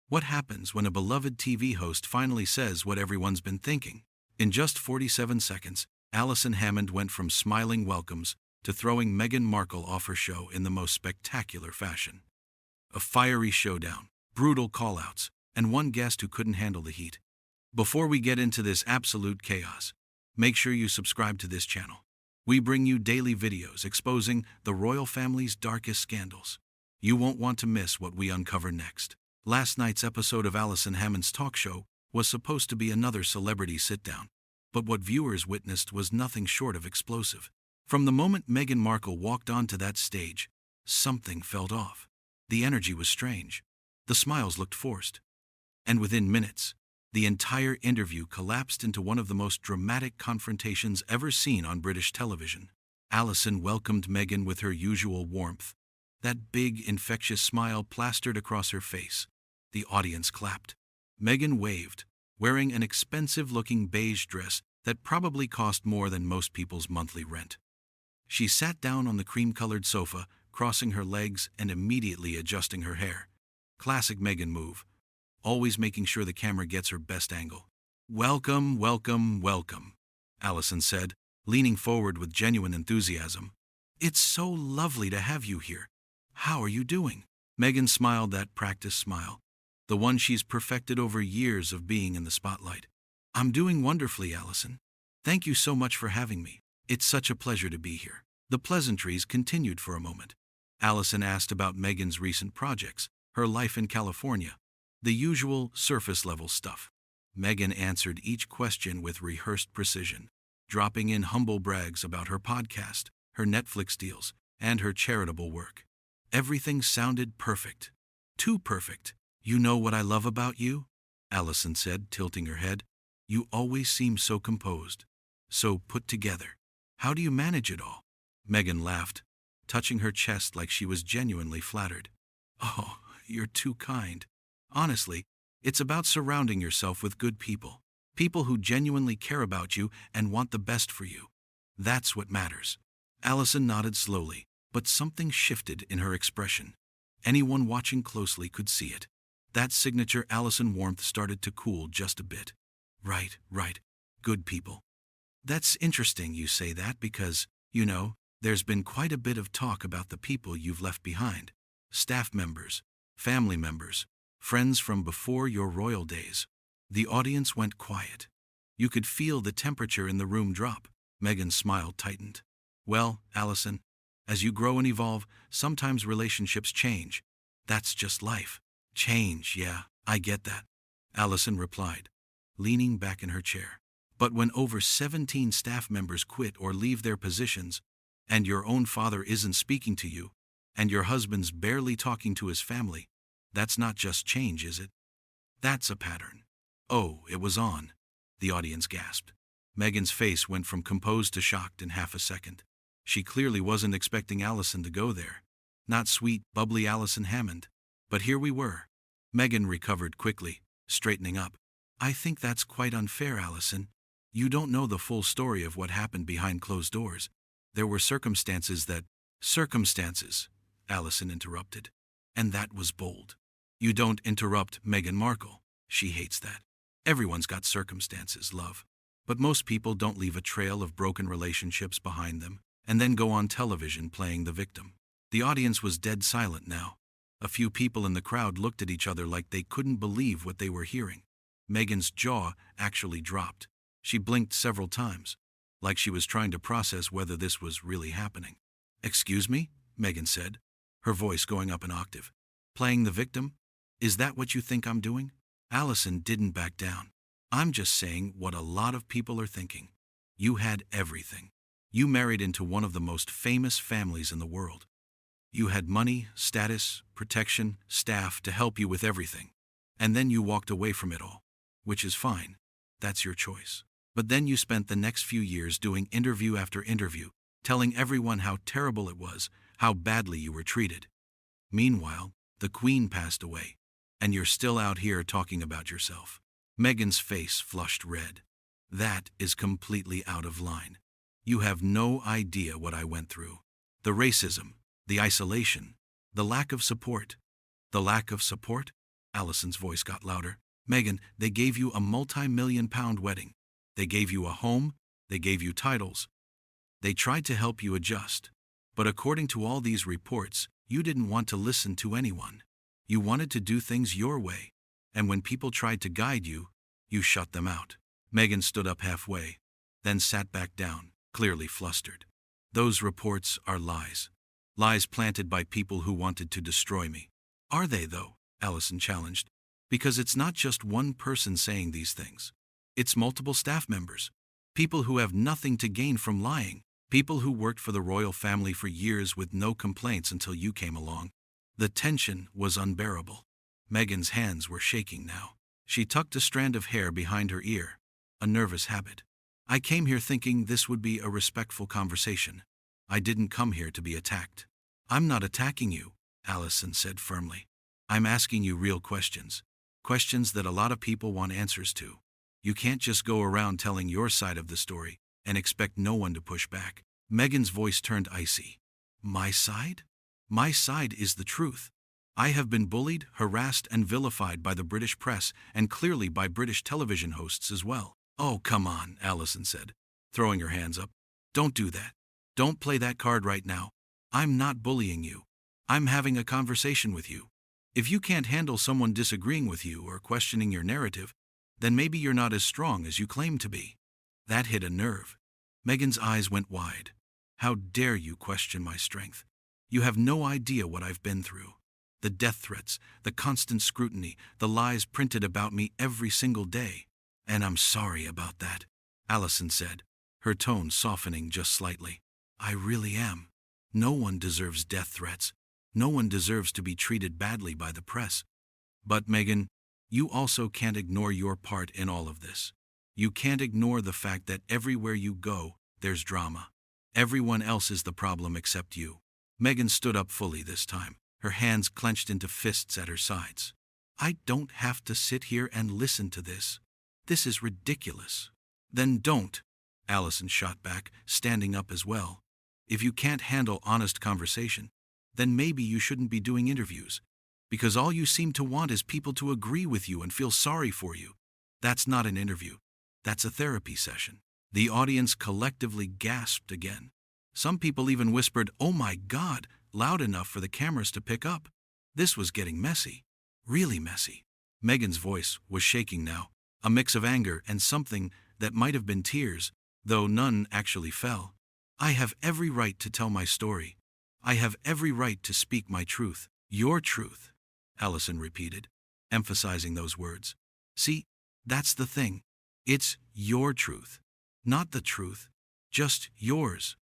What happens when a beloved TV host finally says what everyone's been thinking? In just 47 seconds, Alison Hammond went from smiling welcomes to throwing Meghan Markle off her show in the most spectacular fashion. A fiery showdown, brutal call-outs, and one guest who couldn't handle the heat. Before we get into this absolute chaos, make sure you subscribe to this channel. We bring you daily videos exposing the royal family's darkest scandals. You won't want to miss what we uncover next. Last night's episode of Alison Hammond's talk show was supposed to be another celebrity sit-down, but what viewers witnessed was nothing short of explosive. From the moment Meghan Markle walked onto that stage, something felt off. The energy was strange. The smiles looked forced. And within minutes, the entire interview collapsed into one of the most dramatic confrontations ever seen on British television. Alison welcomed Meghan with her usual warmth. That big, infectious smile plastered across her face. The audience clapped. Meghan waved, wearing an expensive-looking beige dress that probably cost more than most people's monthly rent. She sat down on the cream-colored sofa, crossing her legs and immediately adjusting her hair. Classic Meghan move, always making sure the camera gets her best angle. "Welcome, welcome, welcome," Alison said, leaning forward with genuine enthusiasm. "It's so lovely to have you here. How are you doing?" Meghan smiled that practice smile, the one she's perfected over years of being in the spotlight. "I'm doing wonderfully, Alison. Thank you so much for having me. It's such a pleasure to be here." The pleasantries continued for a moment. Alison asked about Meghan's recent projects, her life in California, the usual surface-level stuff. Meghan answered each question with rehearsed precision, dropping in humble brags about her podcast, her Netflix deals, and her charitable work. Everything sounded perfect. Too perfect. "You know what I love about you?" Alison said, tilting her head. "You always seem so composed, so put together. How do you manage it all?" Meghan laughed, touching her chest like she was genuinely flattered. "Oh, you're too kind. Honestly, it's about surrounding yourself with good people. People who genuinely care about you and want the best for you. That's what matters." Alison nodded slowly, but something shifted in her expression. Anyone watching closely could see it. That signature Alison warmth started to cool just a bit. Right. Good people. That's interesting you say that because, there's been quite a bit of talk about the people you've left behind. Staff members, family members, friends from before your royal days. The audience went quiet. You could feel the temperature in the room drop. Meghan's smile tightened. "Well, Alison, as you grow and evolve, sometimes relationships change. That's just life." "Change, yeah, I get that," Alison replied, leaning back in her chair. "But when over 17 staff members quit or leave their positions, and your own father isn't speaking to you, and your husband's barely talking to his family, that's not just change, is it? That's a pattern." "Oh, it was on," the audience gasped. Meghan's face went from composed to shocked in half a second. She clearly wasn't expecting Alison to go there. Not sweet, bubbly Alison Hammond. But here we were. Meghan recovered quickly, straightening up. "I think that's quite unfair, Alison. You don't know the full story of what happened behind closed doors. There were circumstances that—" "Circumstances," Alison interrupted. And that was bold. "You don't interrupt Meghan Markle. She hates that. Everyone's got circumstances, love. But most people don't leave a trail of broken relationships behind them and then go on television playing the victim." The audience was dead silent now. A few people in the crowd looked at each other like they couldn't believe what they were hearing. Meghan's jaw actually dropped. She blinked several times, like she was trying to process whether this was really happening. "Excuse me?" Meghan said, her voice going up an octave. "Playing the victim? Is that what you think I'm doing?" Alison didn't back down. "I'm just saying what a lot of people are thinking. You had everything. You married into one of the most famous families in the world. You had money, status, protection, staff to help you with everything. And then you walked away from it all, which is fine. That's your choice. But then you spent the next few years doing interview after interview, telling everyone how terrible it was, how badly you were treated. Meanwhile, the Queen passed away, and you're still out here talking about yourself." Meghan's face flushed red. "That is completely out of line. You have no idea what I went through. The racism, the isolation, the lack of support." "The lack of support?" Alison's voice got louder. Meghan, they gave you a multi-million-pound wedding. They gave you a home. They gave you titles. They tried to help you adjust. But according to all these reports, you didn't want to listen to anyone. You wanted to do things your way. And when people tried to guide you, you shut them out. Meghan stood up halfway, then sat back down, clearly flustered. Those reports are lies. Lies planted by people who wanted to destroy me. Are they, though? Alison challenged. Because it's not just one person saying these things. It's multiple staff members. People who have nothing to gain from lying. People who worked for the royal family for years with no complaints until you came along. The tension was unbearable. Meghan's hands were shaking now. She tucked a strand of hair behind her ear, a nervous habit. I came here thinking this would be a respectful conversation. I didn't come here to be attacked. I'm not attacking you, Alison said firmly. I'm asking you real questions. Questions that a lot of people want answers to. You can't just go around telling your side of the story and expect no one to push back. Meghan's voice turned icy. My side? My side is the truth. I have been bullied, harassed, and vilified by the British press and clearly by British television hosts as well. Oh, come on, Alison said, throwing her hands up. Don't do that. Don't play that card right now. I'm not bullying you. I'm having a conversation with you. If you can't handle someone disagreeing with you or questioning your narrative, then maybe you're not as strong as you claim to be. That hit a nerve. Meghan's eyes went wide. How dare you question my strength? You have no idea what I've been through. The death threats, the constant scrutiny, the lies printed about me every single day. And I'm sorry about that, Alison said, her tone softening just slightly. I really am. No one deserves death threats. No one deserves to be treated badly by the press. But Meghan, you also can't ignore your part in all of this. You can't ignore the fact that everywhere you go, there's drama. Everyone else is the problem except you. Meghan stood up fully this time, her hands clenched into fists at her sides. I don't have to sit here and listen to this. This is ridiculous. Then don't, Alison shot back, standing up as well. If you can't handle honest conversation, then maybe you shouldn't be doing interviews. Because all you seem to want is people to agree with you and feel sorry for you. That's not an interview. That's a therapy session. The audience collectively gasped again. Some people even whispered, "Oh my God," loud enough for the cameras to pick up. This was getting messy. Really messy. Meghan's voice was shaking now, a mix of anger and something that might have been tears, though none actually fell. I have every right to tell my story. I have every right to speak my truth. Your truth, Alison repeated, emphasizing those words. See, that's the thing. It's your truth. Not the truth, just yours.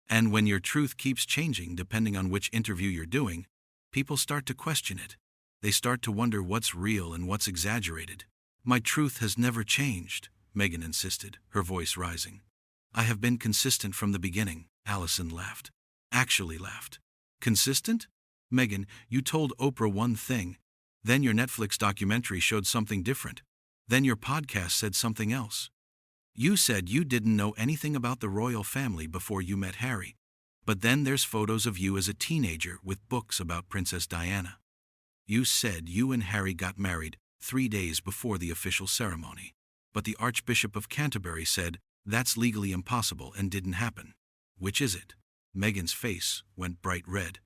And when your truth keeps changing depending on which interview you're doing, people start to question it. They start to wonder what's real and what's exaggerated. My truth has never changed, Meghan insisted, her voice rising. I have been consistent from the beginning, Alison laughed. Actually laughed. Consistent? Meghan, you told Oprah one thing, then your Netflix documentary showed something different, then your podcast said something else. You said you didn't know anything about the royal family before you met Harry, but then there's photos of you as a teenager with books about Princess Diana. You said you and Harry got married 3 days before the official ceremony, but the Archbishop of Canterbury said that's legally impossible and didn't happen. Which is it? Meghan's face went bright red.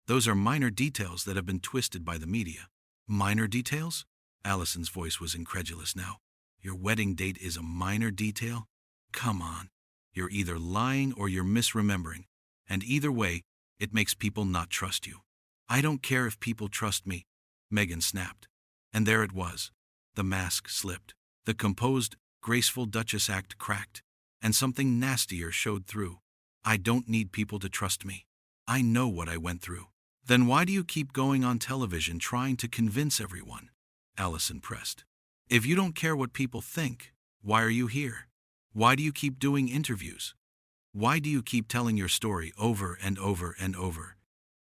Those are minor details that have been twisted by the media. Minor details? Alison's voice was incredulous now. Your wedding date is a minor detail? Come on. You're either lying or you're misremembering. And either way, it makes people not trust you. I don't care if people trust me, Meghan snapped. And there it was. The mask slipped. The composed, graceful Duchess act cracked. And something nastier showed through. I don't need people to trust me. I know what I went through. Then why do you keep going on television trying to convince everyone? Alison pressed. If you don't care what people think, why are you here? Why do you keep doing interviews? Why do you keep telling your story over and over and over?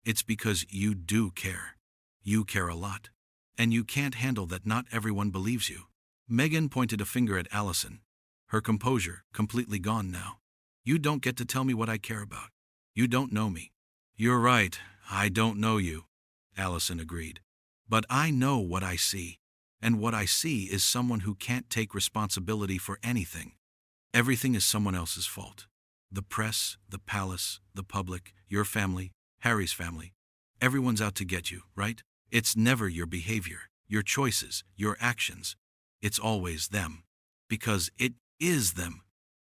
It's because you do care. You care a lot. And you can't handle that not everyone believes you. Meghan pointed a finger at Alison, her composure completely gone now. You don't get to tell me what I care about. You don't know me. You're right, I don't know you, Alison agreed. But I know what I see. And what I see is someone who can't take responsibility for anything. Everything is someone else's fault. The press, the palace, the public, your family, Harry's family. Everyone's out to get you, right? It's never your behavior, your choices, your actions. It's always them. Because it is them,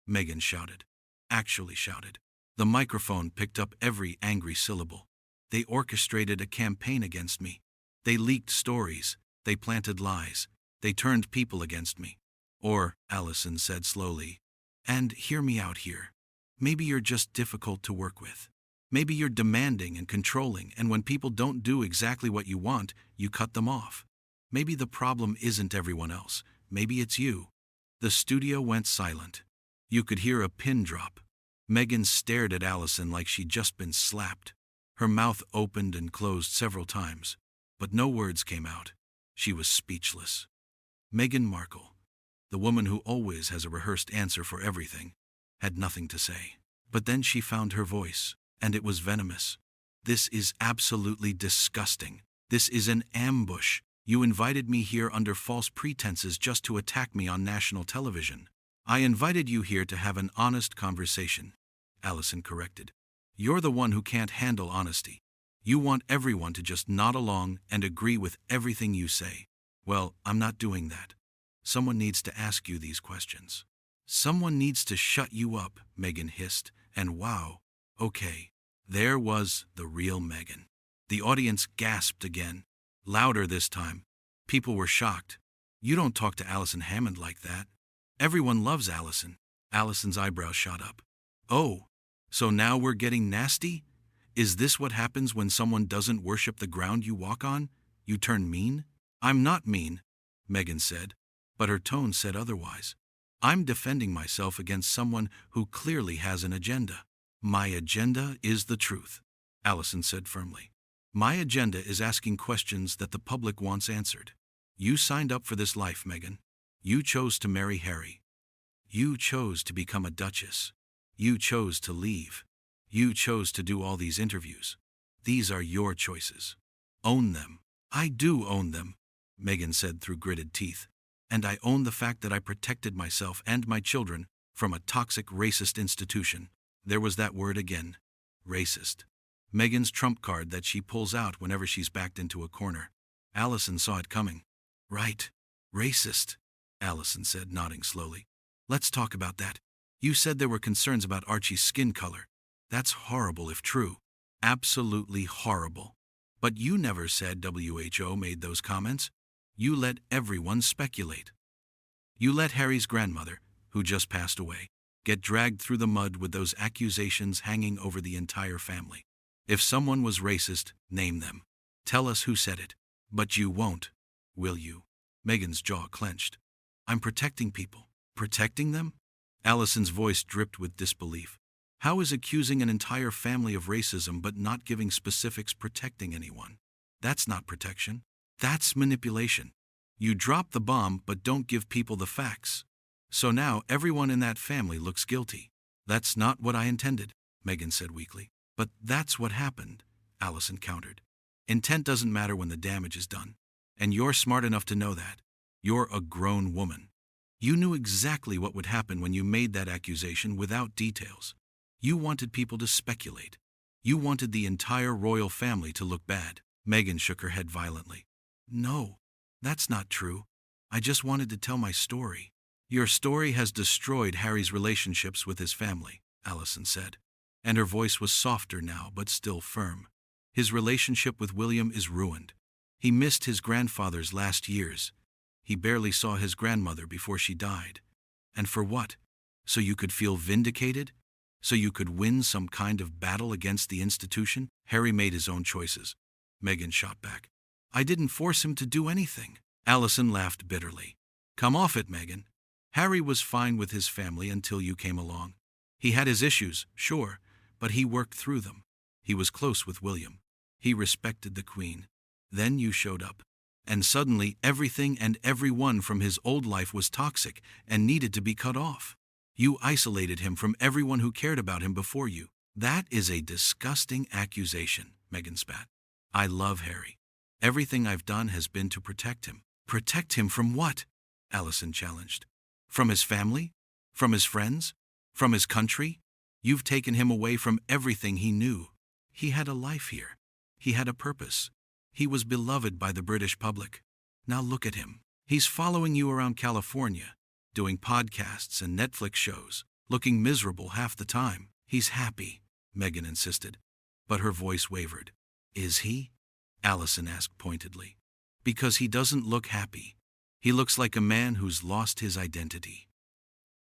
Meghan shouted. Actually shouted. The microphone picked up every angry syllable. They orchestrated a campaign against me. They leaked stories. They planted lies. They turned people against me. Or, Alison said slowly, and hear me out here. Maybe you're just difficult to work with. Maybe you're demanding and controlling, and when people don't do exactly what you want, you cut them off. Maybe the problem isn't everyone else. Maybe it's you. The studio went silent. You could hear a pin drop. Meghan stared at Alison like she'd just been slapped. Her mouth opened and closed several times, but no words came out. She was speechless. Meghan Markle, the woman who always has a rehearsed answer for everything, had nothing to say. But then she found her voice, and it was venomous. This is absolutely disgusting. This is an ambush. You invited me here under false pretenses just to attack me on national television. I invited you here to have an honest conversation, Alison corrected. You're the one who can't handle honesty. You want everyone to just nod along and agree with everything you say. Well, I'm not doing that. Someone needs to ask you these questions. Someone needs to shut you up, Meghan hissed, and wow, okay, there was the real Meghan. The audience gasped again, louder this time. People were shocked. You don't talk to Alison Hammond like that. Everyone loves Alison. Alison's eyebrows shot up. Oh, so now we're getting nasty? Is this what happens when someone doesn't worship the ground you walk on? You turn mean? I'm not mean, Meghan said, but her tone said otherwise. I'm defending myself against someone who clearly has an agenda. My agenda is the truth, Alison said firmly. My agenda is asking questions that the public wants answered. You signed up for this life, Meghan. You chose to marry Harry. You chose to become a duchess. You chose to leave. You chose to do all these interviews. These are your choices. Own them. I do own them, Meghan said through gritted teeth. And I own the fact that I protected myself and my children from a toxic racist institution. There was that word again. Racist. Meghan's trump card that she pulls out whenever she's backed into a corner. Alison saw it coming. Right. Racist, Alison said, nodding slowly. Let's talk about that. You said there were concerns about Archie's skin color. That's horrible if true. Absolutely horrible. But you never said WHO made those comments. You let everyone speculate. You let Harry's grandmother, who just passed away, get dragged through the mud with those accusations hanging over the entire family. If someone was racist, name them. Tell us who said it. But you won't, will you? Meghan's jaw clenched. I'm protecting people. Protecting them? Alison's voice dripped with disbelief. How is accusing an entire family of racism but not giving specifics protecting anyone? That's not protection. That's manipulation. You drop the bomb but don't give people the facts. So now everyone in that family looks guilty. That's not what I intended, Meghan said weakly. But that's what happened, Alison countered. Intent doesn't matter when the damage is done. And you're smart enough to know that. You're a grown woman. You knew exactly what would happen when you made that accusation without details. You wanted people to speculate. You wanted the entire royal family to look bad. Meghan shook her head violently. No, that's not true. I just wanted to tell my story. Your story has destroyed Harry's relationships with his family, Alison said. And her voice was softer now, but still firm. His relationship with William is ruined. He missed his grandfather's last years. He barely saw his grandmother before she died. And for what? So you could feel vindicated? So you could win some kind of battle against the institution? Harry made his own choices. Meghan shot back. I didn't force him to do anything. Alison laughed bitterly. Come off it, Meghan. Harry was fine with his family until you came along. He had his issues, sure, but he worked through them. He was close with William. He respected the Queen. Then you showed up. And suddenly everything and everyone from his old life was toxic and needed to be cut off. You isolated him from everyone who cared about him before you. That is a disgusting accusation, Meghan spat. I love Harry. Everything I've done has been to protect him. Protect him from what? Alison challenged. From his family? From his friends? From his country? You've taken him away from everything he knew. He had a life here. He had a purpose. He was beloved by the British public. Now look at him. He's following you around California, doing podcasts and Netflix shows, looking miserable half the time. He's happy, Meghan insisted, but her voice wavered. Is he? Alison asked pointedly. Because he doesn't look happy. He looks like a man who's lost his identity.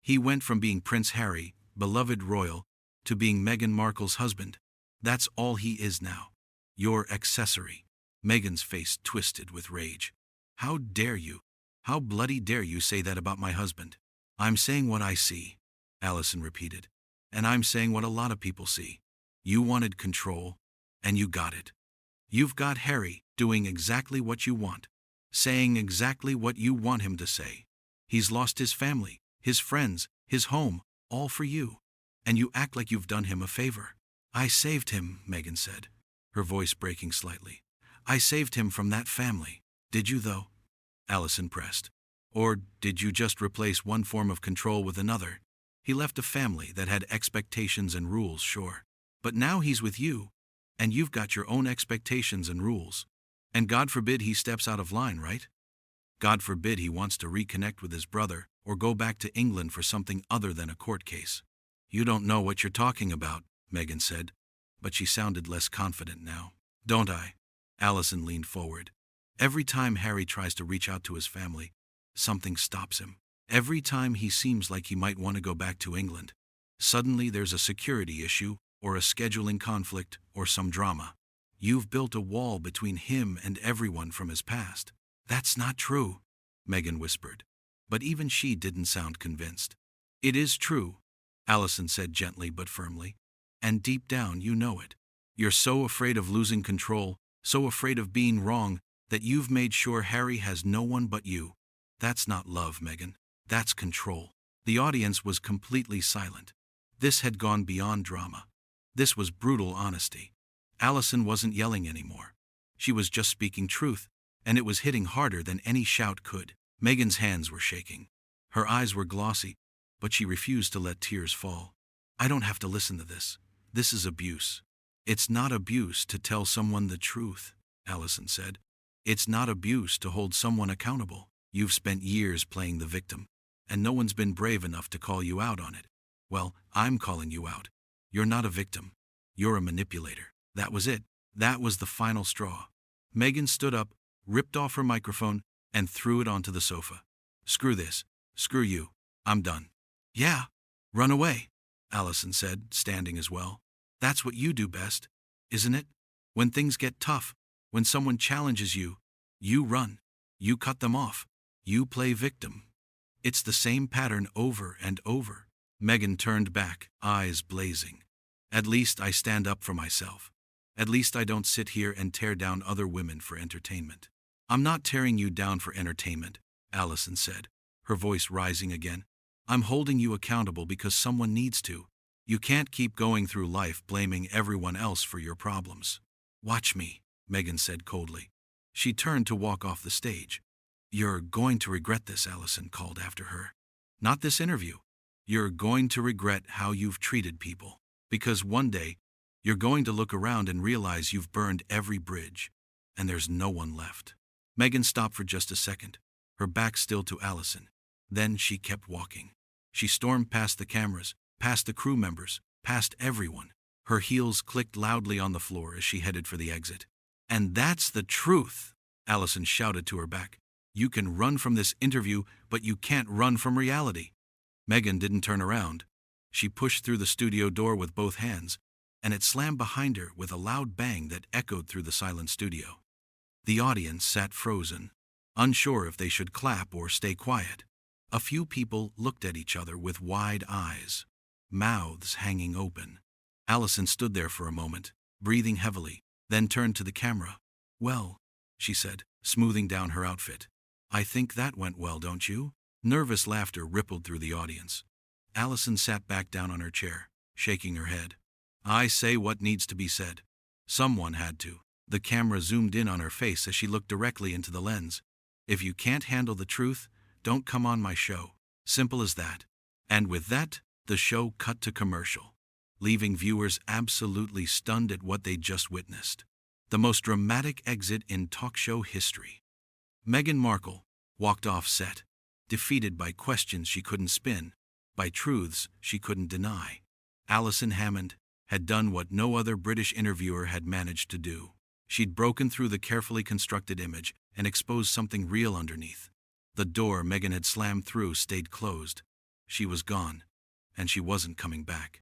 He went from being Prince Harry, beloved royal, to being Meghan Markle's husband. That's all he is now. Your accessory. Meghan's face twisted with rage. How dare you? How bloody dare you say that about my husband? I'm saying what I see, Alison repeated. And I'm saying what a lot of people see. You wanted control, and you got it. You've got Harry doing exactly what you want, saying exactly what you want him to say. He's lost his family, his friends, his home, all for you. And you act like you've done him a favor. I saved him, Meghan said, her voice breaking slightly. I saved him from that family. Did you, though? Alison pressed. Or did you just replace one form of control with another? He left a family that had expectations and rules, sure. But now he's with you, and you've got your own expectations and rules. And God forbid he steps out of line, right? God forbid he wants to reconnect with his brother or go back to England for something other than a court case. You don't know what you're talking about, Meghan said, but she sounded less confident now. Don't I? Alison leaned forward. Every time Harry tries to reach out to his family, something stops him. Every time he seems like he might want to go back to England, suddenly there's a security issue or a scheduling conflict or some drama. You've built a wall between him and everyone from his past. That's not true, Meghan whispered. But even she didn't sound convinced. It is true, Alison said gently but firmly. And deep down you know it. You're so afraid of losing control, so afraid of being wrong, that you've made sure Harry has no one but you. That's not love, Meghan. That's control. The audience was completely silent. This had gone beyond drama. This was brutal honesty. Alison wasn't yelling anymore. She was just speaking truth, and it was hitting harder than any shout could. Meghan's hands were shaking. Her eyes were glossy, but she refused to let tears fall. I don't have to listen to this. This is abuse. It's not abuse to tell someone the truth, Alison said. It's not abuse to hold someone accountable. You've spent years playing the victim, and no one's been brave enough to call you out on it. Well, I'm calling you out. You're not a victim. You're a manipulator. That was it. That was the final straw. Meghan stood up, ripped off her microphone, and threw it onto the sofa. Screw this. Screw you. I'm done. Yeah. Run away, Alison said, standing as well. That's what you do best, isn't it? When things get tough, when someone challenges you, you run. You cut them off. You play victim. It's the same pattern over and over. Meghan turned back, eyes blazing. At least I stand up for myself. At least I don't sit here and tear down other women for entertainment. I'm not tearing you down for entertainment, Alison said, her voice rising again. I'm holding you accountable because someone needs to. You can't keep going through life blaming everyone else for your problems. Watch me, Meghan said coldly. She turned to walk off the stage. You're going to regret this, Alison called after her. Not this interview. You're going to regret how you've treated people. Because one day, you're going to look around and realize you've burned every bridge, and there's no one left. Meghan stopped for just a second, her back still to Alison. Then she kept walking. She stormed past the cameras, past the crew members, past everyone. Her heels clicked loudly on the floor as she headed for the exit. And that's the truth, Alison shouted to her back. You can run from this interview, but you can't run from reality. Meghan didn't turn around. She pushed through the studio door with both hands, and it slammed behind her with a loud bang that echoed through the silent studio. The audience sat frozen, unsure if they should clap or stay quiet. A few people looked at each other with wide eyes, mouths hanging open. Alison stood there for a moment, breathing heavily, then turned to the camera. Well, she said, smoothing down her outfit. I think that went well, don't you? Nervous laughter rippled through the audience. Alison sat back down on her chair, shaking her head. I say what needs to be said. Someone had to. The camera zoomed in on her face as she looked directly into the lens. "If you can't handle the truth, don't come on my show." Simple as that. And with that, the show cut to commercial, leaving viewers absolutely stunned at what they just witnessed. The most dramatic exit in talk show history. Meghan Markle walked off set, defeated by questions she couldn't spin, by truths she couldn't deny. Alison Hammond had done what no other British interviewer had managed to do. She'd broken through the carefully constructed image and exposed something real underneath. The door Meghan had slammed through stayed closed. She was gone, and she wasn't coming back.